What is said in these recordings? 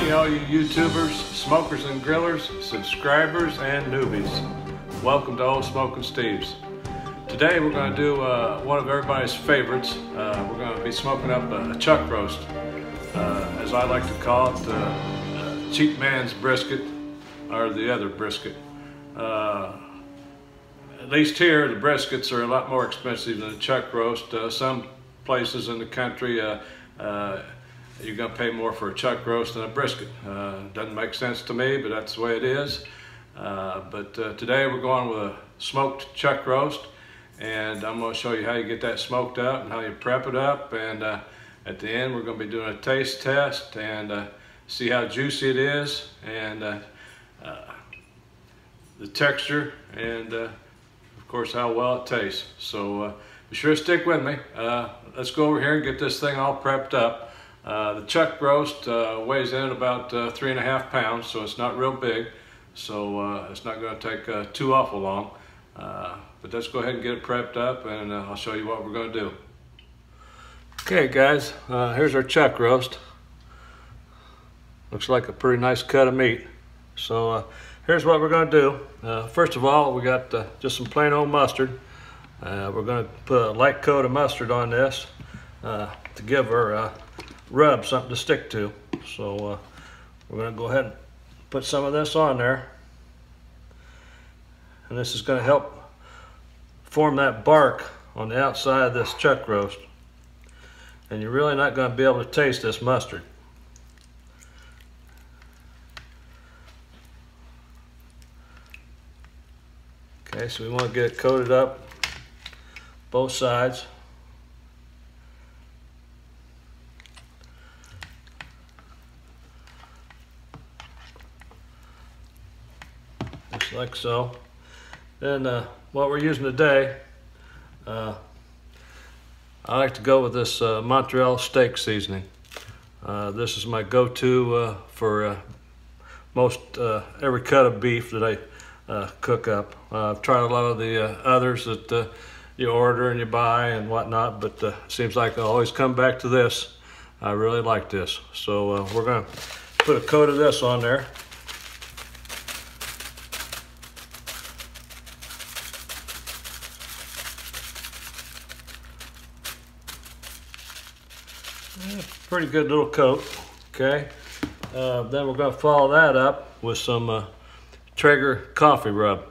morning, all you YouTubers, smokers and grillers, subscribers and newbies. Welcome to old SmokinSteve's. Today we're going to do one of everybody's favorites. We're going to be smoking up a chuck roast, as I like to call it, cheap man's brisket, or the other brisket. At least here, the briskets are a lot more expensive than the chuck roast. Some places in the country, you're going to pay more for a chuck roast than a brisket. Doesn't make sense to me, but that's the way it is. Today we're going with a smoked chuck roast, and I'm going to show you how you get that smoked up and how you prep it up. And at the end, we're going to be doing a taste test and see how juicy it is, and the texture, and of course how well it tastes. So be sure to stick with me. Let's go over here and get this thing all prepped up. The chuck roast weighs in at about 3.5 pounds, so it's not real big, so it's not going to take too awful long. But let's go ahead and get it prepped up, and I'll show you what we're going to do. Okay guys, here's our chuck roast. Looks like a pretty nice cut of meat. So here's what we're going to do. First of all, we got just some plain old mustard. We're going to put a light coat of mustard on this to give our rub something to stick to. So we're going to go ahead and put some of this on there, and this is going to help form that bark on the outside of this chuck roast, and you're really not going to be able to taste this mustard. Okay, so we want to get it coated up both sides. Just like so. Then what we're using today, I like to go with this Montreal steak seasoning. This is my go-to for most every cut of beef that I cook up. I've tried a lot of the others that you order and you buy and whatnot, but it seems like I always come back to this. I really like this. So we're going to put a coat of this on there. Pretty good little coat. Okay. Then we're going to follow that up with some Traeger Coffee Rub.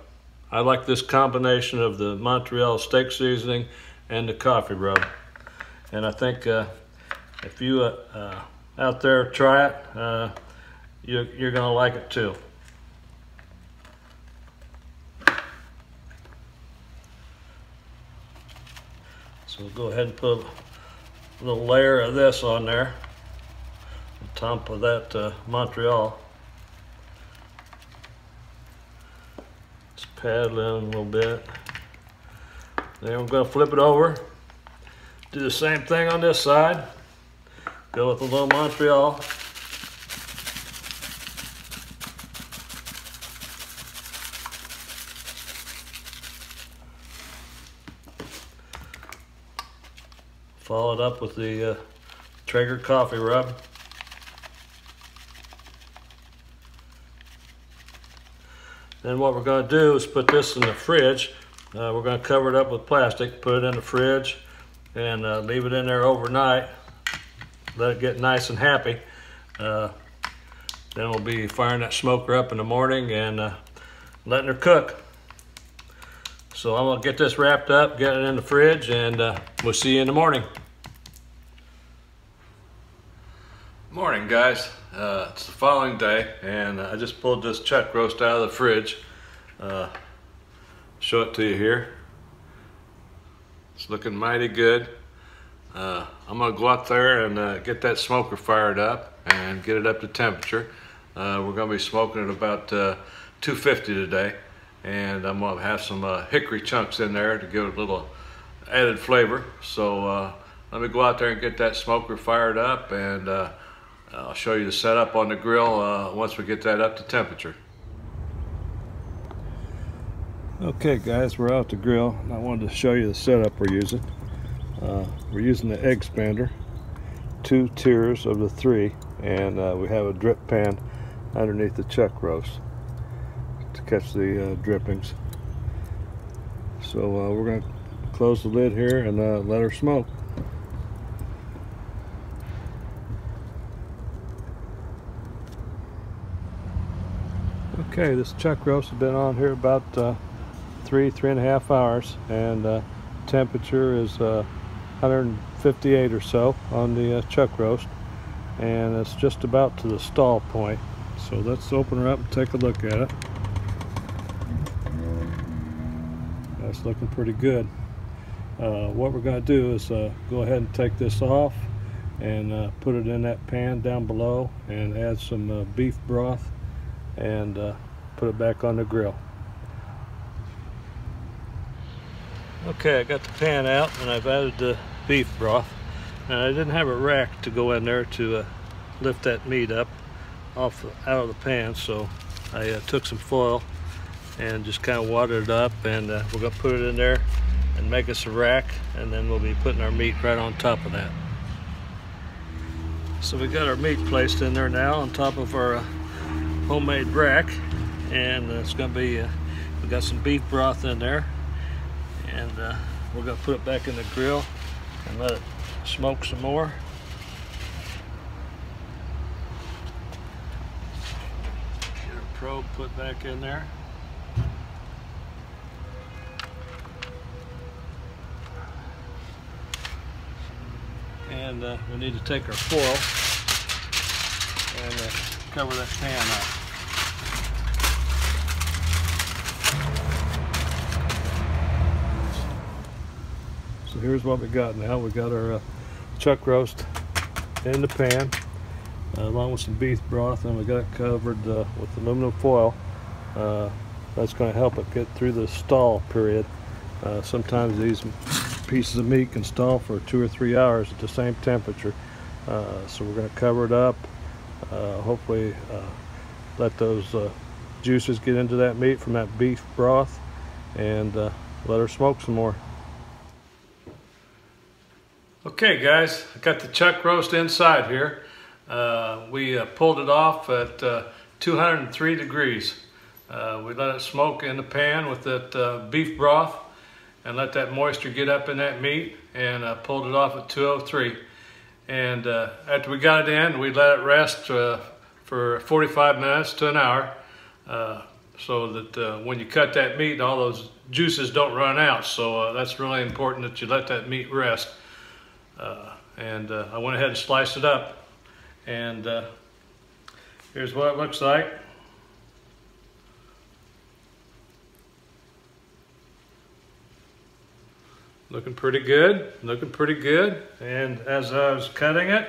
I like this combination of the Montreal steak seasoning and the coffee rub. And I think if you out there try it, you're going to like it too. So we'll go ahead and put a little layer of this on there on top of that Montreal. Just paddle in a little bit. Then we're going to flip it over. Do the same thing on this side. Go with a little Montreal. Follow it up with the Traeger Coffee Rub. Then what we're going to do is put this in the fridge. We're going to cover it up with plastic, put it in the fridge, and leave it in there overnight. Let it get nice and happy. Then we'll be firing that smoker up in the morning and letting her cook. So I'm going to get this wrapped up, get it in the fridge, and we'll see you in the morning. Morning guys, it's the following day, and I just pulled this chuck roast out of the fridge. Show it to you here. It's looking mighty good. I'm going to go out there and get that smoker fired up and get it up to temperature. We're going to be smoking at about 250 today. And I'm going to have some hickory chunks in there to give it a little added flavor. So let me go out there and get that smoker fired up, and I'll show you the setup on the grill once we get that up to temperature. Okay guys, we're out the grill, and I wanted to show you the setup we're using. We're using the EGGspander, 2 tiers of the 3. and we have a drip pan underneath the chuck roast to catch the drippings. So we're going to close the lid here and let her smoke. Okay, this chuck roast has been on here about 3.5 hours, and temperature is 158 or so on the chuck roast, and it's just about to the stall point. So let's open her up and take a look at it. That's looking pretty good. What we're going to do is go ahead and take this off and put it in that pan down below and add some beef broth and put it back on the grill. Okay, I got the pan out and I've added the beef broth, and I didn't have a rack to go in there to lift that meat up out of the pan, so I took some foil and just kind of watered it up, and we're going to put it in there and make us a rack, and then we'll be putting our meat right on top of that. So we got our meat placed in there now on top of our homemade rack, and it's going to be we got some beef broth in there, and we're going to put it back in the grill and let it smoke some more. Get our probe put back in there. And we need to take our foil and cover that pan up. So here's what we got now. We got our chuck roast in the pan, along with some beef broth, and we got it covered with aluminum foil. That's going to help it get through the stall period. Sometimes these pieces of meat can stall for 2 or 3 hours at the same temperature. So we're going to cover it up, hopefully let those juices get into that meat from that beef broth, and let her smoke some more. Okay guys, I got the chuck roast inside here. We pulled it off at 203 degrees. We let it smoke in the pan with that beef broth and let that moisture get up in that meat, and pulled it off at 203. And after we got it in, we let it rest for 45 minutes to an hour, so that when you cut that meat, all those juices don't run out. So that's really important that you let that meat rest. I went ahead and sliced it up, and here's what it looks like. Looking pretty good, looking pretty good. And as I was cutting it,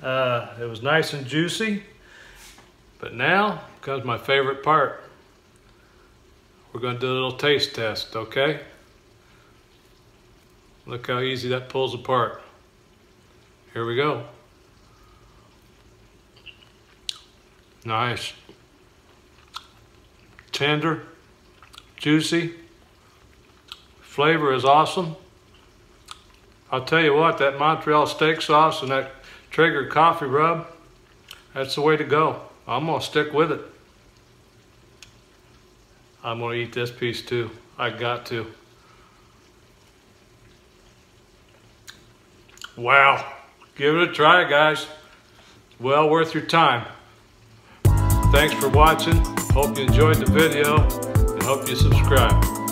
it was nice and juicy. But now comes my favorite part. We're going to do a little taste test, okay? Look how easy that pulls apart. Here we go. Nice. Tender, juicy. Flavor is awesome. I'll tell you what, that Montreal steak sauce and that Traeger Coffee Rub, that's the way to go. I'm gonna stick with it. I'm gonna eat this piece too. I got to. Wow, give it a try, guys. Well worth your time. Thanks for watching. Hope you enjoyed the video, and hope you subscribe.